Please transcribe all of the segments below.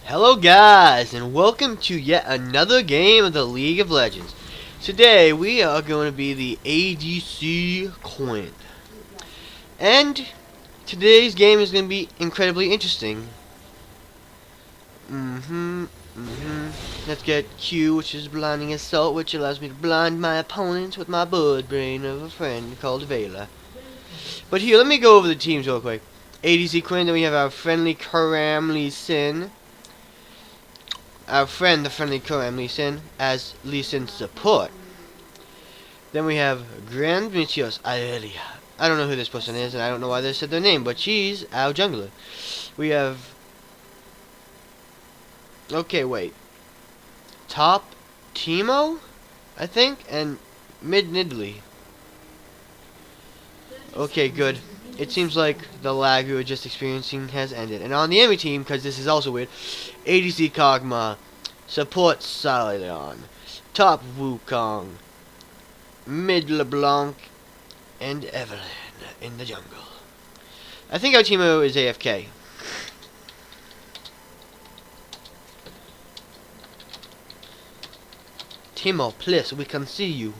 Hello guys, and welcome to yet another game of the League of Legends. Today we are going to be the ADC Quinn. And today's game is going to be incredibly interesting. Let's get Q, which is Blinding Assault, which allows me to blind my opponents with my bird brain of a friend called Vela. But here, let me go over the teams real quick. ADC Quinn, then we have our friendly Karam Lee Sin. Our friend, the friendly Karam Lee Sin, as Lee Sin's support. Then we have Grand Michios Aelia. I don't know who this person is, and I don't know why they said their name, but she's our jungler. We have... Okay, wait. Top Teemo, I think, and mid Nidalee. Okay, good. It seems like the lag we were just experiencing has ended. And on the enemy team, because this is also weird, ADC Kog'Maw, support Ceylon, top Wukong, mid LeBlanc, and Evelyn in the jungle. I think our Teemo is AFK. Teemo, please, we can see you.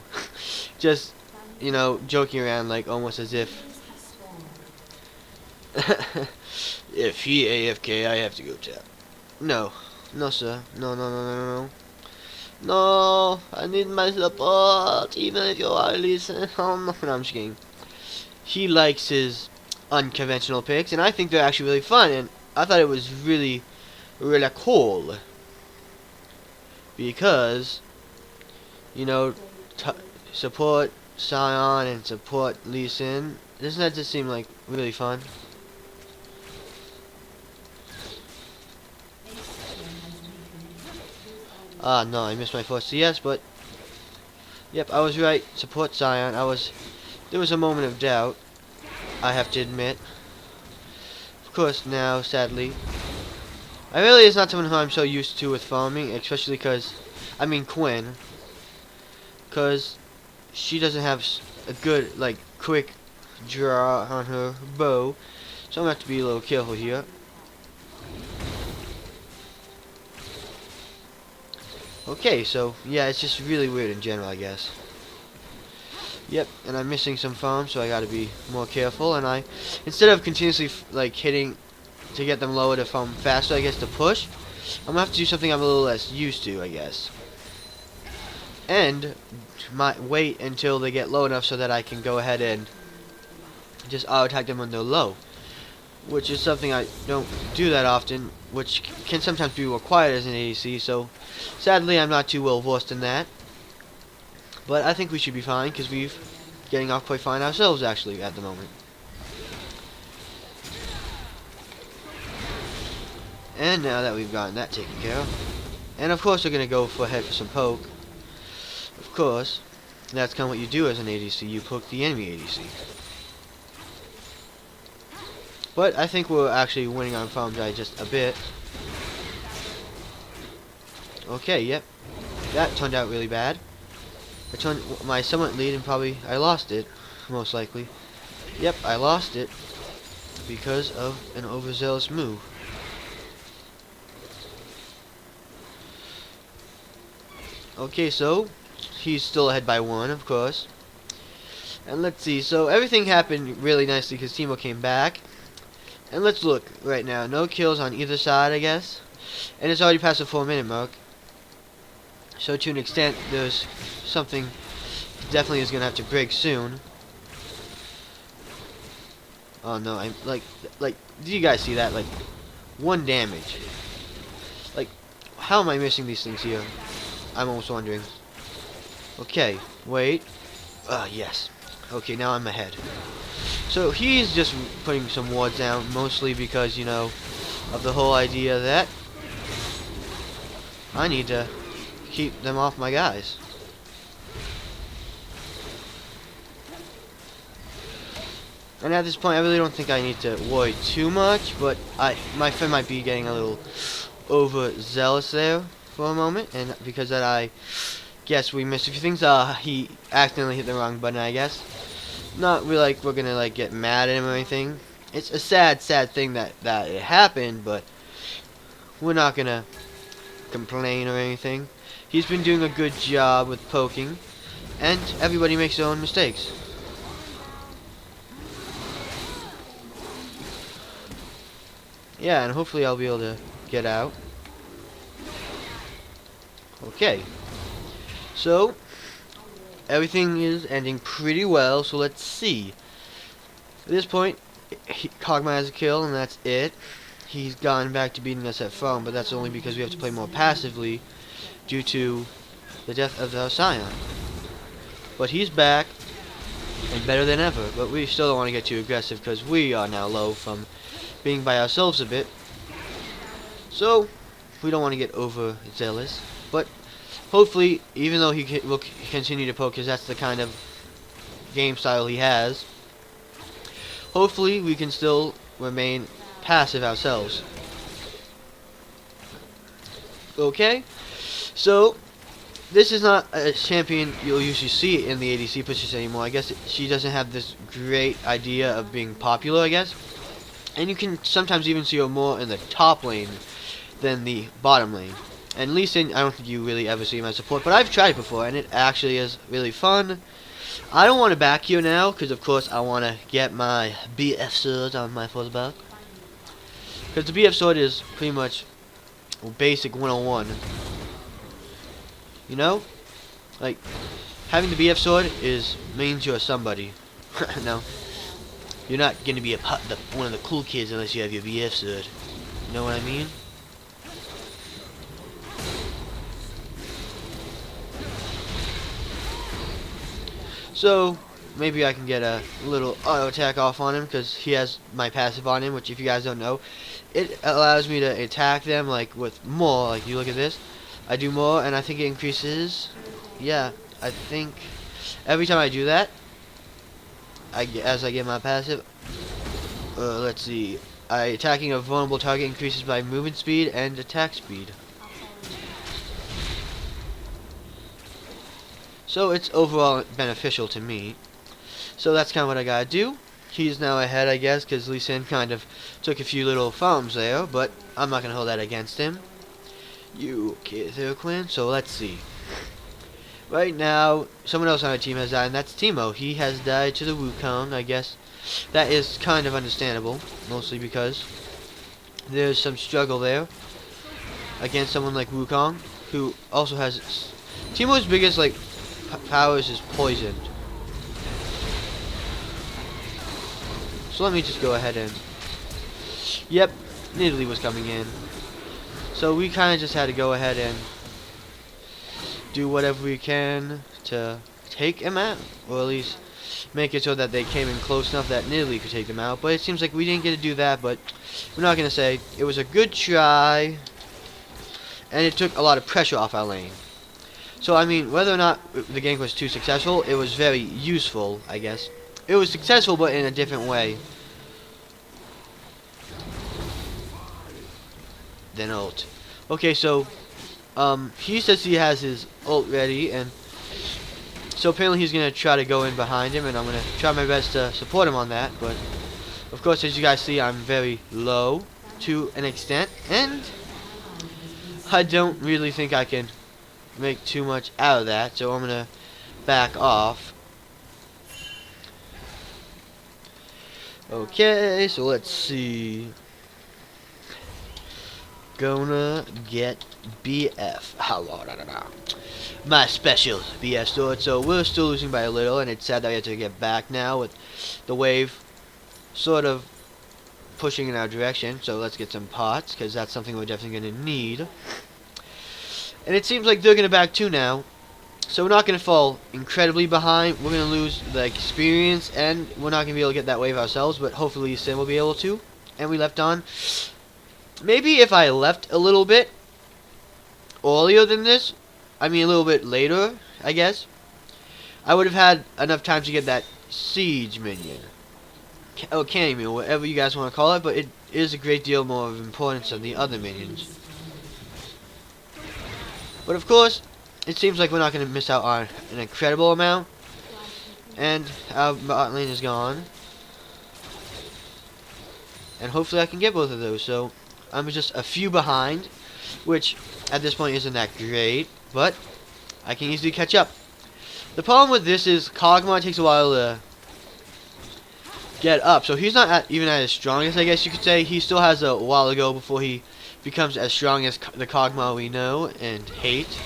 Just, you know, joking around like almost as if if he AFK, I have to go tap. No. No, sir. No. No, I need my support, even if you are listening. Oh, no, I'm just kidding. He likes his unconventional picks, and I think they're actually really fun, and I thought it was really cool. Because, you know, support Sion and support Lee Sin. Doesn't that just seem like really fun? Ah, no, I missed my first CS, but... Yep, I was right. Support Sion. There was a moment of doubt, I have to admit. Of course, now, sadly... I really is not someone who I'm so used to with farming, especially because... I mean, Quinn. Because she doesn't have a good, like, quick draw on her bow. So I'm going to have to be a little careful here. Okay, so, yeah, it's just really weird in general, I guess. Yep, and I'm missing some farms, so I gotta be more careful, and instead of continuously, like, hitting to get them lower to farm faster, I guess, to push, I'm gonna have to do something I'm a little less used to, I guess. And, wait until they get low enough so that I can go ahead and just auto-attack them when they're low. Which is something I don't do that often, which can sometimes be required as an ADC, so sadly I'm not too well versed in that. But I think we should be fine, because we're getting off quite fine ourselves, actually, at the moment. And now that we've gotten that taken care of, and of course we're going to go ahead for some poke. Of course, that's kind of what you do as an ADC, you poke the enemy ADC. But I think we're actually winning on farm die just a bit. Okay, yep. That turned out really bad. I turned my somewhat lead and probably I lost it, most likely. Yep, I lost it because of an overzealous move. Okay, so he's still ahead by 1, of course. And let's see, so everything happened really nicely because Teemo came back. And let's look right now. No kills on either side, I guess. And it's already past the 4-minute mark. So to an extent, there's something definitely is going to have to break soon. Oh no, I'm like, do you guys see that? Like, 1 damage. Like, how am I missing these things here? I'm almost wondering. Okay, wait. Yes. Okay, now I'm ahead. So he's just putting some wards down, mostly because, you know, of the whole idea that I need to keep them off my guys. And at this point, I really don't think I need to worry too much, but my friend might be getting a little overzealous there for a moment, and because that I guess we missed a few things. He accidentally hit the wrong button, I guess. Not really like we're gonna like get mad at him or anything. It's a sad thing that it happened, but we're not gonna complain or anything. He's been doing a good job with poking, and everybody makes their own mistakes. Yeah, and hopefully I'll be able to get out. Okay. So, everything is ending pretty well, so let's see. At this point, Kog'Maw has a kill, and that's it. He's gone back to beating us at phone, but that's only because we have to play more passively due to the death of our Scion. But he's back, and better than ever. But we still don't want to get too aggressive, because we are now low from being by ourselves a bit. So, we don't want to get overzealous. But, hopefully, even though he will continue to poke, because that's the kind of game style he has, hopefully we can still remain passive ourselves. Okay, so this is not a champion you'll usually see in the ADC position anymore. I guess she doesn't have this great idea of being popular, I guess. And you can sometimes even see her more in the top lane than the bottom lane. And Lee Sin, I don't think you really ever see him as support, but I've tried it before, and it actually is really fun. I don't want to back here now, because of course I want to get my BF sword on my first back. Because the BF sword is pretty much basic 101. You know? Like, having the BF sword means you're somebody. No. You're not going to be one of the cool kids unless you have your BF sword. You know what I mean? So, maybe I can get a little auto attack off on him, because he has my passive on him, which if you guys don't know, it allows me to attack them like with more. Like, you look at this, I do more, and I think it increases. Yeah, I think every time I do that, as I get my passive, let's see, attacking a vulnerable target increases by movement speed and attack speed. So it's overall beneficial to me. So that's kind of what I gotta do. He's now ahead, I guess, because Lee Sin kind of took a few little farms there, but I'm not gonna hold that against him. You okay there, Quinn? So let's see. Right now, someone else on our team has died, and that's Teemo. He has died to the Wukong, I guess. That is kind of understandable, mostly because there's some struggle there against someone like Wukong, who also has Teemo's biggest powers is poisoned. So let me just go ahead and... Yep, Nidalee was coming in. So we kind of just had to go ahead and do whatever we can to take him out. Or at least make it so that they came in close enough that Nidalee could take them out. But it seems like we didn't get to do that, but we're not going to say. It was a good try. And it took a lot of pressure off our lane. So, I mean, whether or not the gank was too successful, it was very useful, I guess. It was successful, but in a different way than ult. Okay, so, he says he has his ult ready, and so apparently he's going to try to go in behind him, and I'm going to try my best to support him on that, but, of course, as you guys see, I'm very low to an extent, and I don't really think I can make too much out of that, so I'm gonna back off. Okay, so let's see. Gonna get BF. My special BF sword. So we're still losing by a little, and it's sad that we have to get back now with the wave sort of pushing in our direction. So let's get some pots, because that's something we're definitely gonna need. And it seems like they're going to back too now. So we're not going to fall incredibly behind. We're going to lose the experience. And we're not going to be able to get that wave ourselves. But hopefully Sin will be able to. And we left on. Maybe if I left a little bit earlier than this. I mean a little bit later, I guess. I would have had enough time to get that siege minion. Or cannon minion, whatever you guys want to call it. But it is a great deal more of importance than the other minions. But of course, it seems like we're not going to miss out on an incredible amount. And our bot lane is gone. And hopefully I can get both of those. So, I'm just a few behind, which at this point isn't that great, but I can easily catch up. The problem with this is Kog'Maw takes a while to get up, so he's not even at his strongest, I guess you could say. He still has a while to go before he becomes as strong as the Kog'Maw we know and hate.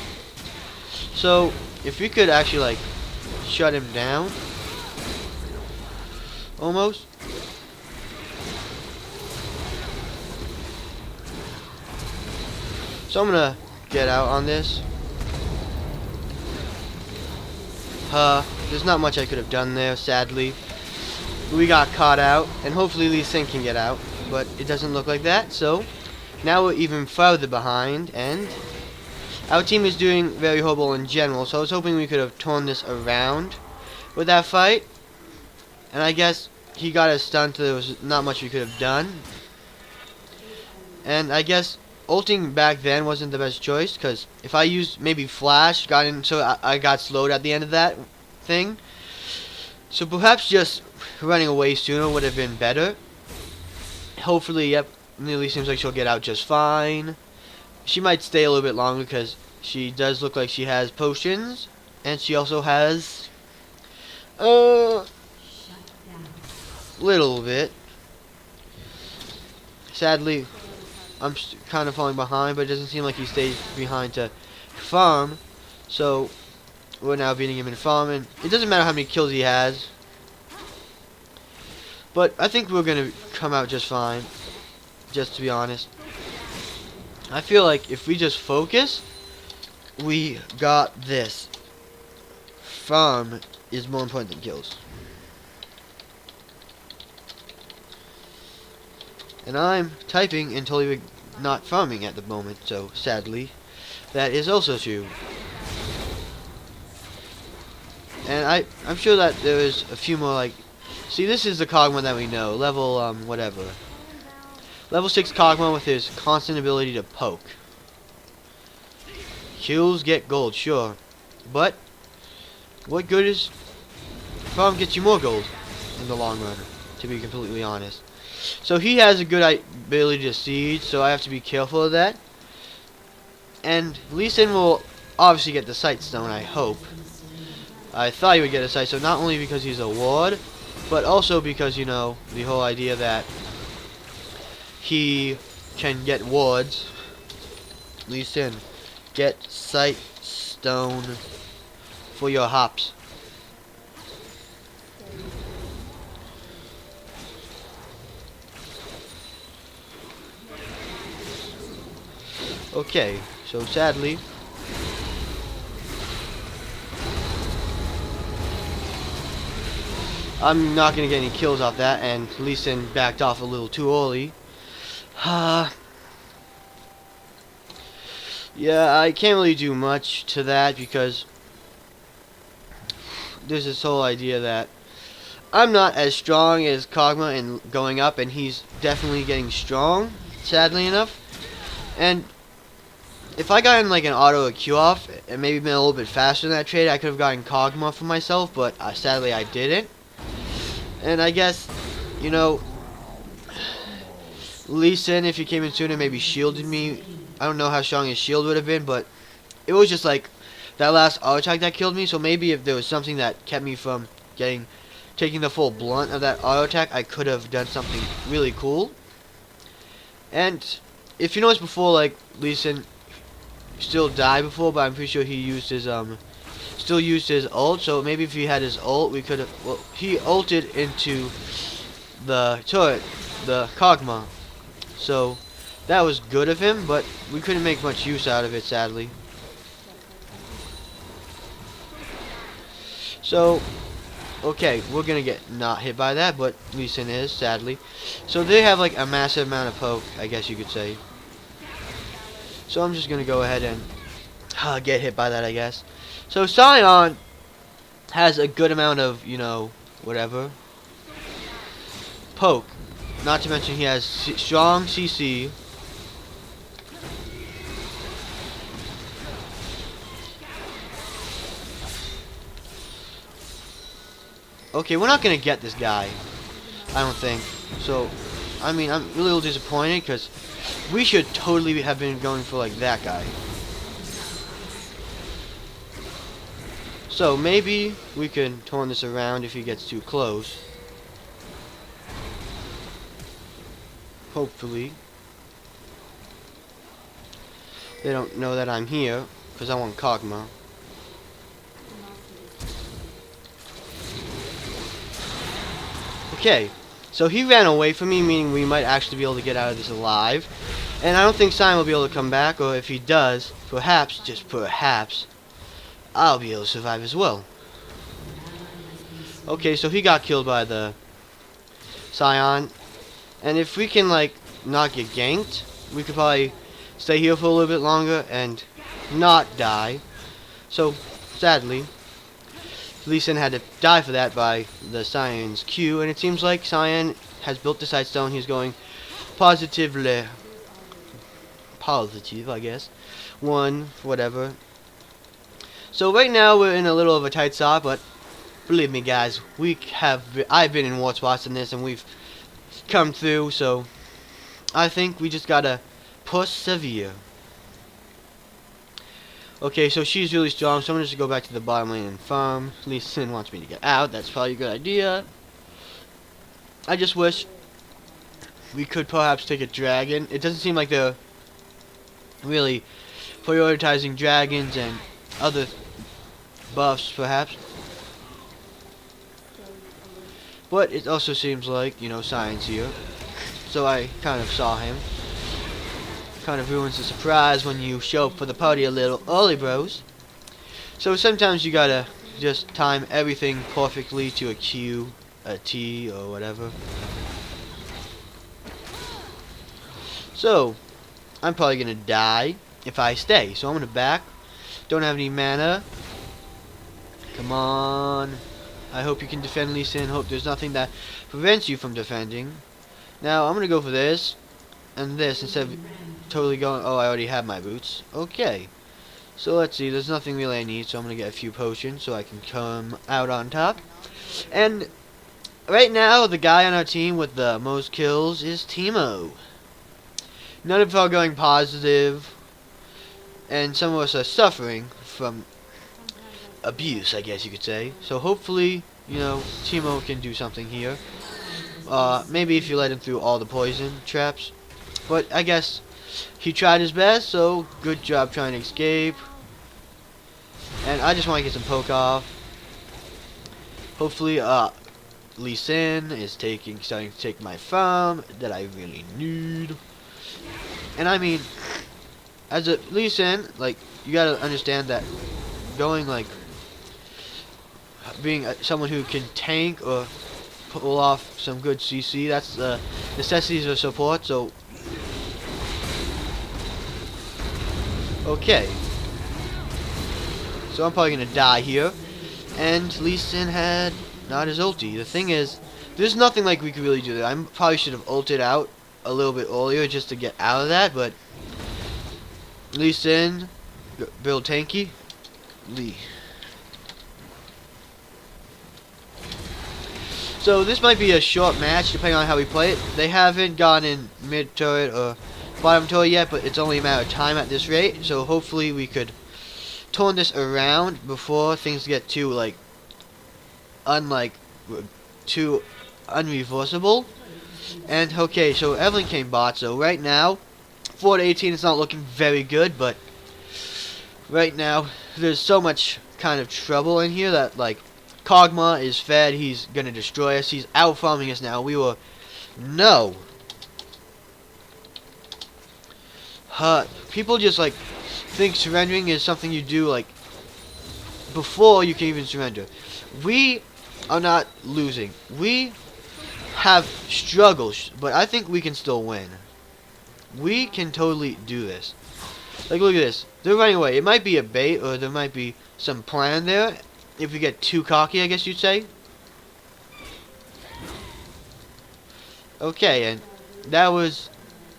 So if we could actually like shut him down, almost. So I'm gonna get out on this. There's not much I could have done there, sadly. We got caught out, and hopefully Lee Sin can get out, but it doesn't look like that, so now we're even further behind, and our team is doing very horrible in general, so I was hoping we could have turned this around with that fight, and I guess he got us stunned, so there was not much we could have done, and I guess ulting back then wasn't the best choice, because if I used maybe Flash, so I got slowed at the end of that thing, so perhaps just running away sooner would have been better. Hopefully, yep, Lily seems like she'll get out just fine. She might stay a little bit longer because she does look like she has potions, and she also has little bit. Sadly, I'm kind of falling behind, but it doesn't seem like he stays behind to farm. So we're now beating him in farm, and it doesn't matter how many kills he has. But I think we're going to come out just fine, just to be honest. I feel like if we just focus, we got this. Farm is more important than kills. And I'm typing and totally not farming at the moment, so sadly, that is also true. And I'm sure that there is a few more, like, see, this is the Kog'Maw that we know, level, whatever. Level 6 Kog'Maw with his constant ability to poke. Kills get gold, sure. But, what good is... farm gets you more gold in the long run, to be completely honest. So he has a good ability to siege, so I have to be careful of that. And Lee Sin will obviously get the Sight Stone, I hope. I thought he would get a Sight Stone, not only because he's a ward, but also because, you know, the whole idea that he can get wards. Lee Sin, get Sight Stone for your hops. Okay, so sadly, I'm not going to get any kills off that, and Lee Sin backed off a little too early. Yeah, I can't really do much to that because there's this whole idea that I'm not as strong as Kog'Maw in going up, and he's definitely getting strong, sadly enough. And if I got in like an auto Q off and maybe been a little bit faster in that trade, I could have gotten Kog'Maw for myself, but sadly I didn't. And I guess, you know, Lee Sin, if he came in sooner, maybe shielded me. I don't know how strong his shield would have been, but it was just like that last auto attack that killed me. So maybe if there was something that kept me from taking the full blunt of that auto attack, I could have done something really cool. And if you noticed before, like Lee Sin still died before, but I'm pretty sure he used his still used his ult. So maybe if he had his ult, we could have. Well, he ulted into the turret, the Kog'Maw. So that was good of him, but we couldn't make much use out of it, sadly. So, okay, we're gonna get not hit by that, but Lee Sin is, sadly. So they have like a massive amount of poke, I guess you could say. So I'm just gonna go ahead and get hit by that, I guess. So Sion has a good amount of, you know, whatever, poke. Not to mention he has strong CC. Okay, we're not gonna get this guy, I don't think. So, I mean, I'm really a little disappointed because We should totally have been going for like that guy. So maybe we can turn this around if he gets too close. Hopefully. They don't know that I'm here, because I want Kog'Maw. Okay, so he ran away from me, meaning we might actually be able to get out of this alive. And I don't think Simon will be able to come back, or if he does, perhaps, just perhaps, I'll be able to survive as well. Okay, so he got killed by the Scion. And if we can, like, not get ganked, we could probably stay here for a little bit longer and not die. So, sadly, Lee Sin had to die for that by the Scion's Q, and it seems like Scion has built the Sightstone. He's going positive, I guess. One, whatever. So right now we're in a little of a tight spot, but believe me, guys, I've been in worse spots than this, and we've come through. So I think we just gotta persevere. Okay, so she's really strong, so I'm just gonna go back to the bottom lane and farm. Lee Sin wants me to get out. That's probably a good idea. I just wish we could perhaps take a dragon. It doesn't seem like they're really prioritizing dragons and other buffs, perhaps. But it also seems like, you know, Science here. So I kind of saw him. Kind of ruins the surprise when you show up for the party a little early, bros. So sometimes you gotta just time everything perfectly to a Q, a T, or whatever. So I'm probably gonna die if I stay. So I'm gonna back. Don't have any mana. Come on. I hope you can defend Lee Sin. Hope there's nothing that prevents you from defending. Now I'm gonna go for this and this instead of totally going. Oh, I already have my boots. Okay. So let's see. There's nothing really I need, so I'm gonna get a few potions so I can come out on top. And right now, the guy on our team with the most kills is Teemo. None of us are going positive, and some of us are suffering from abuse, I guess you could say. So hopefully, you know, Teemo can do something here. Maybe if you let him through all the poison traps. But I guess he tried his best, so good job trying to escape. And I just want to get some poke off. Hopefully, Lee Sin is starting to take my farm that I really need. And I mean, as a Lee Sin, like, you gotta understand that going, like, being someone who can tank or pull off some good CC, that's the necessities of support. So okay, so I'm probably gonna die here, and Lee Sin had not his ulti. The thing is, there's nothing like we could really do there. I probably should have ulted out a little bit earlier just to get out of that, but Lee Sin, build tanky, Lee. So this might be a short match depending on how we play it. They haven't gone in mid turret or bottom turret yet, but it's only a matter of time at this rate. So hopefully we could turn this around before things get too too unreversible. And okay, so Evelyn came bot. So right now, 4 to 18 is not looking very good, but right now there's so much kind of trouble in here that, like, Kog'Maw is fed. He's gonna destroy us. He's out farming us now. No. People just, like, think surrendering is something you do, like, before you can even surrender. We are not losing. We have struggles, but I think we can still win. We can totally do this. Like, look at this. They're running away. It might be a bait, or there might be some plan there. If we get too cocky, I guess you'd say. Okay, and that was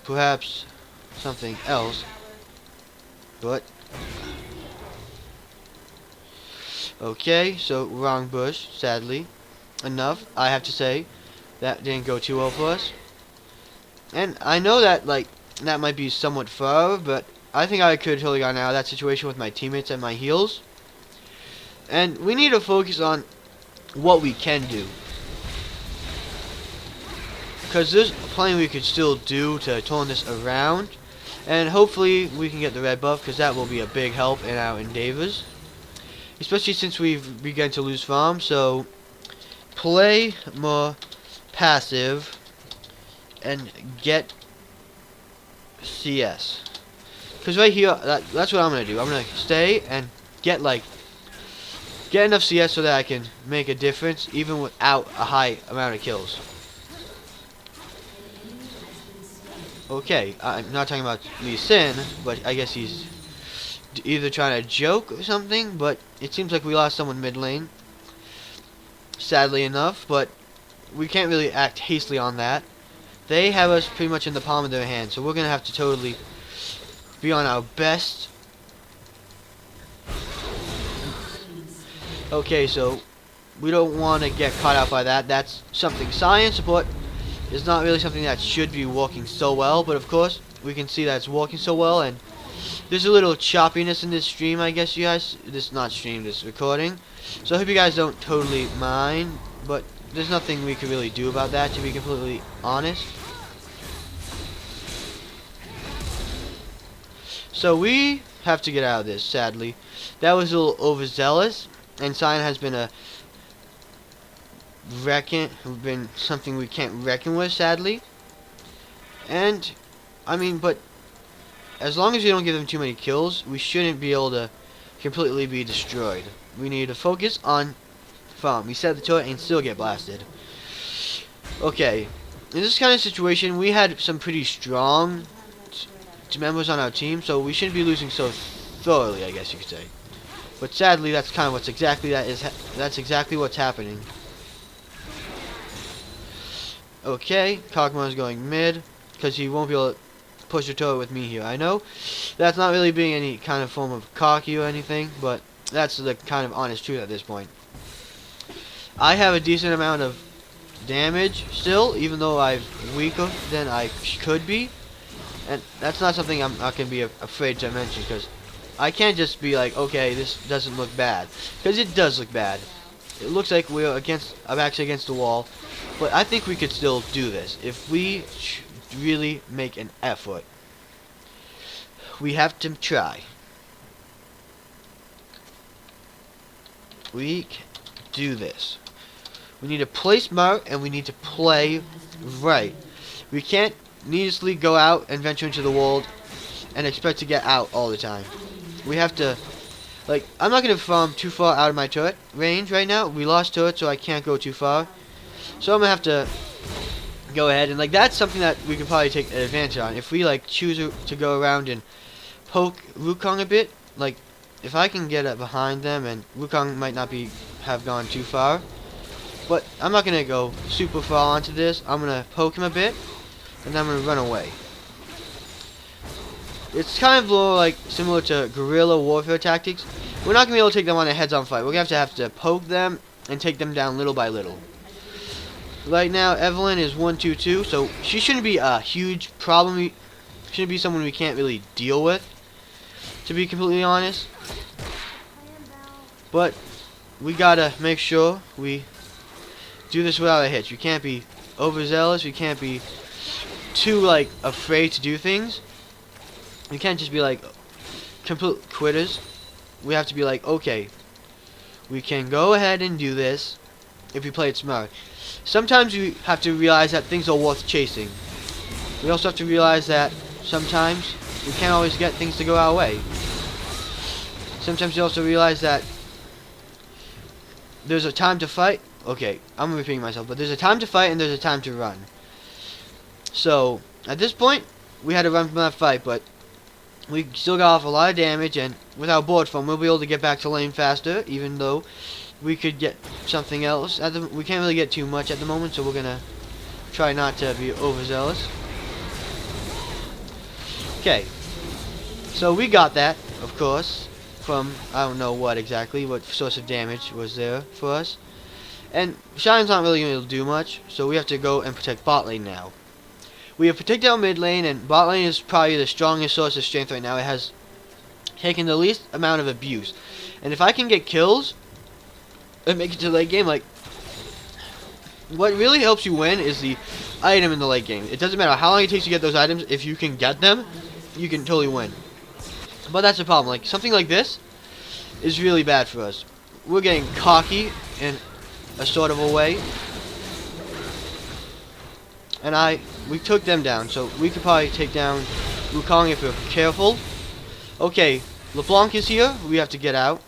perhaps something else. But okay, so wrong bush, sadly enough, I have to say. That didn't go too well for us. And I know that, like, that might be somewhat far, but I think I could totally gotten out of that situation with my teammates and my heals. And we need to focus on what we can do, because there's plenty we could still do to turn this around. And hopefully we can get the red buff, because that will be a big help in our endeavors, especially since we've begun to lose farm. So play more passive and get CS, because right here, that's what I'm gonna do. I'm gonna stay and get enough CS so that I can make a difference even without a high amount of kills. Okay, I'm not talking about Lee Sin, but I guess he's either trying to joke or something. But it seems like we lost someone mid lane, sadly enough, but we can't really act hastily on that. They have us pretty much in the palm of their hand, so we're going to have to totally be on our best. Okay, so we don't want to get caught out by that. That's something science, but it's not really something that should be working so well. But of course, we can see that it's working so well, and there's a little choppiness in this stream, I guess you guys. This not stream, this recording. So I hope you guys don't totally mind, but there's nothing we can really do about that, to be completely honest. So we have to get out of this, sadly. That was a little overzealous, and Sion has been something we can't reckon with, sadly. And I mean, but as long as we don't give them too many kills, we shouldn't be able to completely be destroyed. We need to focus on farm. We set the turret and still get blasted. Okay, in this kind of situation, we had some pretty strong members on our team, so we shouldn't be losing so thoroughly, I guess you could say. But sadly, that's kind of what's exactly what's happening. Okay, Kog'Maw's going mid, because he won't be able to push the turret with me here. I know that's not really being any kind of form of cocky or anything, but that's the kind of honest truth at this point. I have a decent amount of damage still, even though I'm weaker than I could be. And that's not something I'm not going to be afraid to mention, because I can't just be like, okay, this doesn't look bad. Because it does look bad. It looks like I'm actually against the wall. But I think we could still do this if we really make an effort. We have to try. We can do this. We need to play smart, and we need to play right. We can't needlessly go out and venture into the world and expect to get out all the time. We have to, I'm not going to farm too far out of my turret range right now. We lost turret, so I can't go too far. So I'm going to have to go ahead, and that's something that we could probably take advantage on. If we choose to go around and poke Wukong a bit, if I can get behind them, and Wukong might not have gone too far. But I'm not going to go super far onto this. I'm going to poke him a bit, and then I'm going to run away. It's kind of more similar to guerrilla warfare tactics. We're not going to be able to take them on a heads-on fight. We're going to have to poke them and take them down little by little. Right now, Evelyn is 1-2-2, so she shouldn't be a huge problem. Shouldn't be someone we can't really deal with, to be completely honest. But we gotta make sure we do this without a hitch. We can't be overzealous. We can't be too afraid to do things. We can't just be complete quitters. We have to be okay, we can go ahead and do this if we play it smart. Sometimes we have to realize that things are worth chasing. We also have to realize that sometimes we can't always get things to go our way. Sometimes you also realize that there's a time to fight. Okay, I'm repeating myself, but there's a time to fight and there's a time to run. So, at this point, we had to run from that fight, but we still got off a lot of damage, and with our board form, we'll be able to get back to lane faster, even though we could get something else. We can't really get too much at the moment, so we're going to try not to be overzealous. Okay, so we got that, of course, from, I don't know what source of damage was there for us. And Shine's not really going to do much, so we have to go and protect bot lane now. We have protected our mid lane, and bot lane is probably the strongest source of strength right now. It has taken the least amount of abuse. And if I can get kills and make it to the late game, like, what really helps you win is the item in the late game. It doesn't matter how long it takes to get those items. If you can get them, you can totally win. But that's the problem. Like, something like this is really bad for us. We're getting cocky in a sort of a way. And we took them down, so we could probably take down Wukong if we're careful. Okay, LeBlanc is here. We have to get out.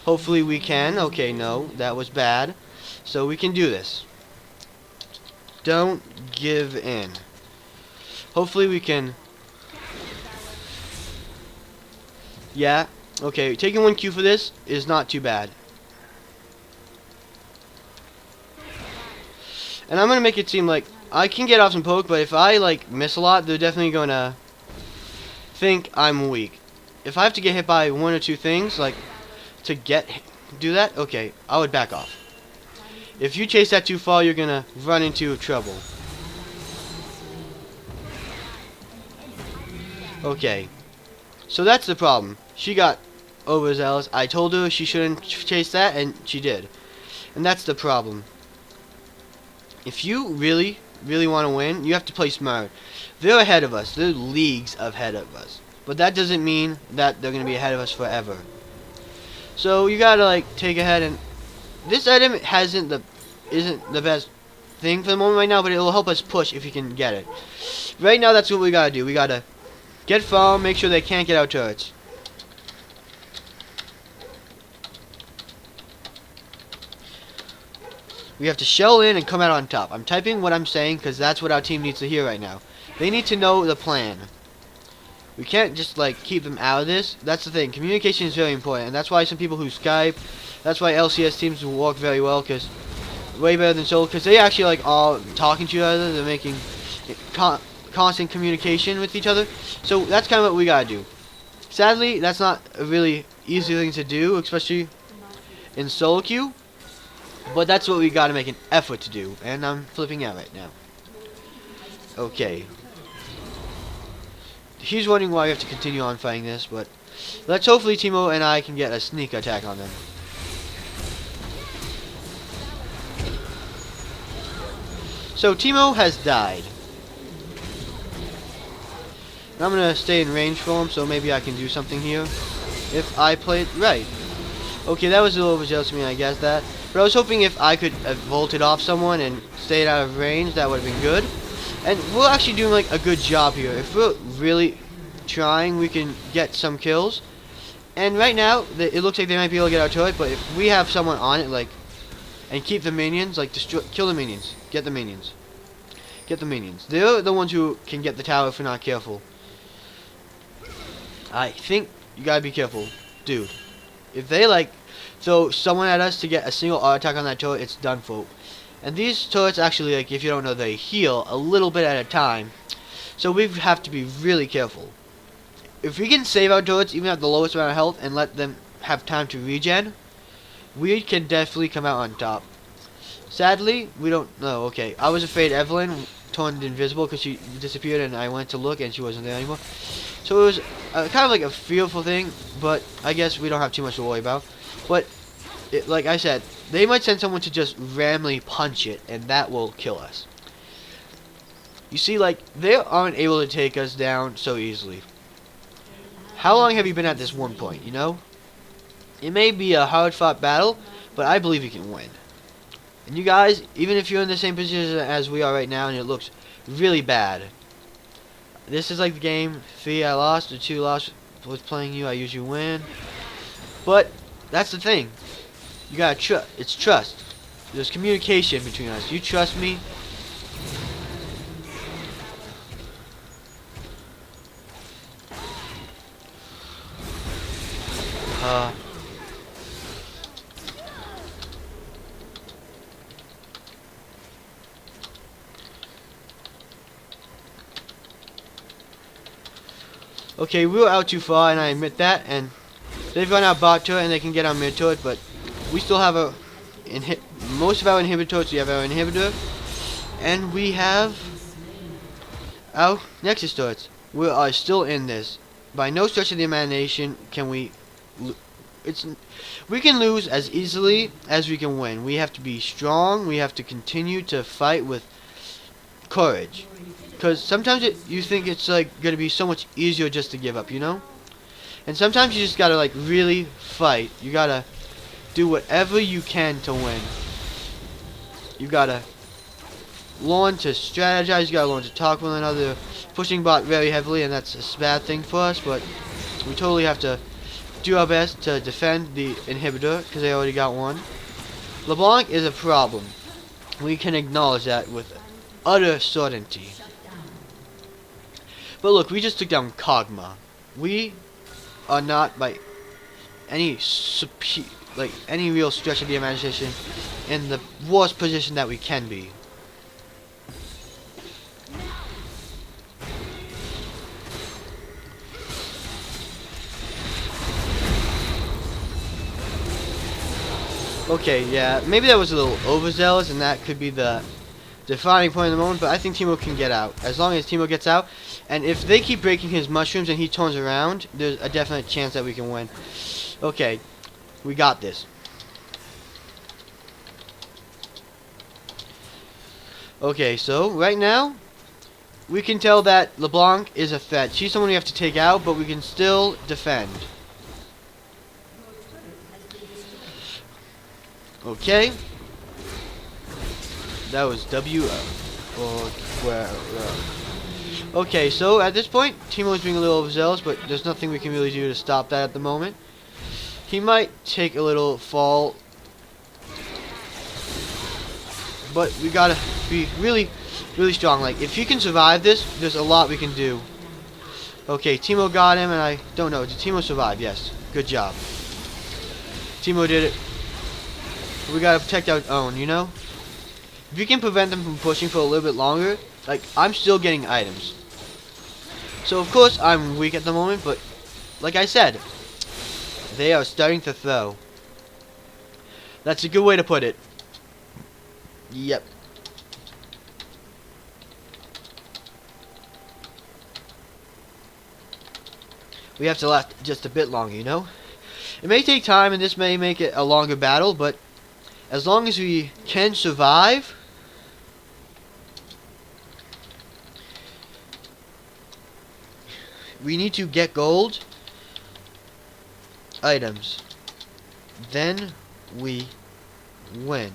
Hopefully we can. Okay, no, that was bad. So we can do this. Don't give in. Hopefully we can. Yeah, okay, taking 1 Q for this is not too bad. And I'm gonna make it seem like I can get off some poke, but if I like miss a lot, they're definitely gonna think I'm weak. If I have to get hit by 1 or 2 things, like to do that, okay, I would back off. If you chase that too far, you're gonna run into trouble. Okay, so that's the problem. She got overzealous. I told her she shouldn't chase that, and she did. And that's the problem. If you really want to win, you have to play smart. They're ahead of us. They're leagues ahead of us. But that doesn't mean that they're going to be ahead of us forever. So you gotta like take ahead, and this item isn't the best thing for the moment right now, but it will help us push if you can get it. Right now, that's what we gotta do. We gotta get farm, make sure they can't get out turrets. We have to shell in and come out on top. I'm typing what I'm saying because that's what our team needs to hear right now. They need to know the plan. We can't just like keep them out of this. That's the thing. Communication is very important, and that's why some people who Skype, that's why LCS teams will work very well, because way better than solo, because they actually like all talking to each other. They're making constant communication with each other. So that's kind of what we gotta do. Sadly, that's not a really easy thing to do, especially in solo queue. But that's what we gotta make an effort to do, and I'm flipping out right now. Okay. He's wondering why we have to continue on fighting this, but let's hopefully Timo and I can get a sneak attack on them. So Timo has died. And I'm gonna stay in range for him, so maybe I can do something here if I play it right. Okay, that was a little overzealous to me, I guess that. But I was hoping if I could have vaulted off someone and stayed out of range, that would have been good. And we're actually doing like a good job here. If we're really trying, we can get some kills. And right now, it looks like they might be able to get our turret, but if we have someone on it, like, and keep the minions, like, kill the minions. Get the minions. Get the minions. They're the ones who can get the tower if we're not careful. I think you gotta be careful. Dude. If they, like, throw someone at us to get a single auto attack on that turret, it's done for. And these turrets actually, like, if you don't know, they heal a little bit at a time. So we have to be really careful. If we can save our turrets, even at the lowest amount of health, and let them have time to regen, we can definitely come out on top. Sadly, we don't know. Okay, I was afraid Evelyn turned invisible because she disappeared, and I went to look, and she wasn't there anymore. So it was kind of like a fearful thing, but I guess we don't have too much to worry about. But like I said, they might send someone to just randomly punch it, and that will kill us. You see, like, they aren't able to take us down so easily. How long have you been at this one point, you know? It may be a hard-fought battle, but I believe you can win. And you guys, even if you're in the same position as we are right now, and it looks really bad, this is like the game. 3 I lost, or 2 lost with playing you. I usually win. But that's the thing. You gotta trust. It's trust. There's communication between us. You trust me. Okay, we were out too far, and I admit that, and they've gone out bot turret, and they can get our mid turret, but we still have most of our inhibitors. We have our inhibitor, and we have Our Nexus starts. We are still in this. By no stretch of the imagination can we... We can lose as easily as we can win. We have to be strong. We have to continue to fight with courage. Because sometimes you think it's like going to be so much easier just to give up, you know? And sometimes you just got to like really fight. You got to do whatever you can to win. You got to learn to strategize. You got to learn to talk with one another. Pushing bot very heavily, and that's a bad thing for us, but we totally have to do our best to defend the inhibitor, because they already got one. LeBlanc is a problem. We can acknowledge that with utter certainty. But look, we just took down Kog'Maw. We are not by any any real stretch of the imagination in the worst position that we can be. Okay, yeah, maybe that was a little overzealous, and that could be the defining point of the moment, but I think Teemo can get out. As long as Teemo gets out, and if they keep breaking his mushrooms and he turns around, there's a definite chance that we can win. Okay, we got this. Okay, so right now, we can tell that LeBlanc is a threat. She's someone we have to take out, but we can still defend. Okay. That was W. Okay, so at this point, Teemo is being a little overzealous, but there's nothing we can really do to stop that at the moment. He might take a little fall, but we gotta be really, really strong. Like, if he can survive this, there's a lot we can do. Okay, Teemo got him, and I don't know. Did Teemo survive? Yes. Good job. Teemo did it. We gotta protect our own, you know? If you can prevent them from pushing for a little bit longer, like, I'm still getting items. So, of course, I'm weak at the moment, but, like I said, they are starting to throw. That's a good way to put it. Yep. We have to last just a bit longer, you know? It may take time, and this may make it a longer battle, but as long as we can survive, we need to get gold items. Then we win.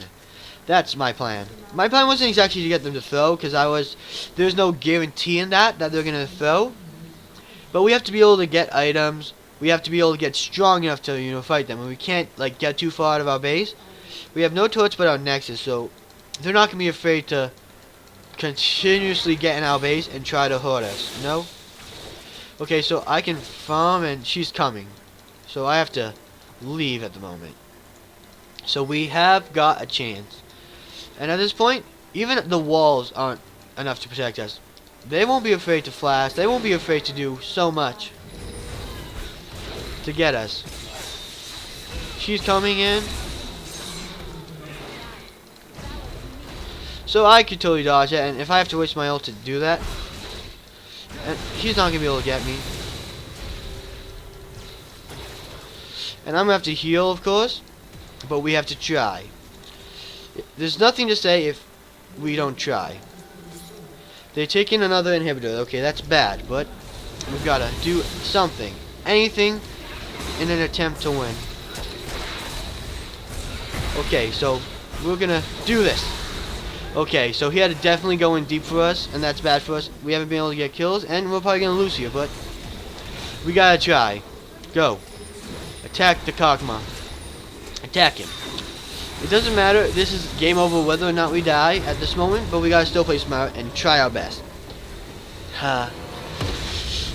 That's my plan. My plan wasn't exactly to get them to throw, because there's no guarantee in that they're going to throw. But we have to be able to get items. We have to be able to get strong enough to, you know, fight them. And we can't, like, get too far out of our base. We have no turrets but our Nexus, so they're not going to be afraid to continuously get in our base and try to hurt us, no? Okay, so I can farm, and she's coming. So I have to leave at the moment. So we have got a chance. And at this point, even the walls aren't enough to protect us. They won't be afraid to flash. They won't be afraid to do so much to get us. She's coming in. So I could totally dodge it, and if I have to waste my ult to do that, and she's not going to be able to get me. And I'm going to have to heal, of course, but we have to try. There's nothing to say if we don't try. They take in another inhibitor. Okay, that's bad, but we've got to do something. Anything in an attempt to win. Okay, so we're going to do this. Okay, so he had to definitely go in deep for us, and that's bad for us. We haven't been able to get kills, and we're probably going to lose here, but we got to try. Go. Attack the Kog'Maw. Attack him. It doesn't matter. This is game over whether or not we die at this moment, but we got to still play smart and try our best.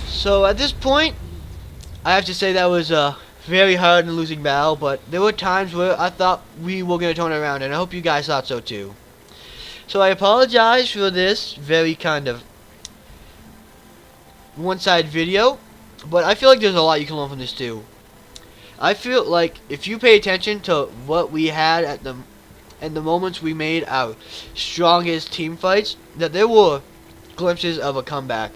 So at this point, I have to say that was a very hard and losing battle, but there were times where I thought we were going to turn it around, and I hope you guys thought so too. So I apologize for this very kind of one-sided video, but I feel like there's a lot you can learn from this too. I feel like if you pay attention to what we had at the moments we made our strongest team fights, that there were glimpses of a comeback.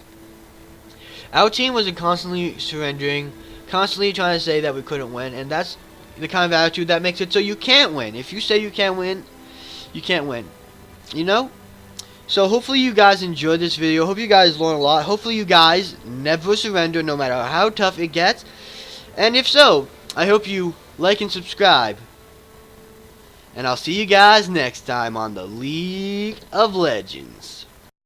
Our team was constantly surrendering, constantly trying to say that we couldn't win, and that's the kind of attitude that makes it so you can't win. If you say you can't win, you can't win. You know? So hopefully you guys enjoyed this video. Hope you guys learned a lot. Hopefully you guys never surrender no matter how tough it gets. And if so, I hope you like and subscribe. And I'll see you guys next time on the League of Legends.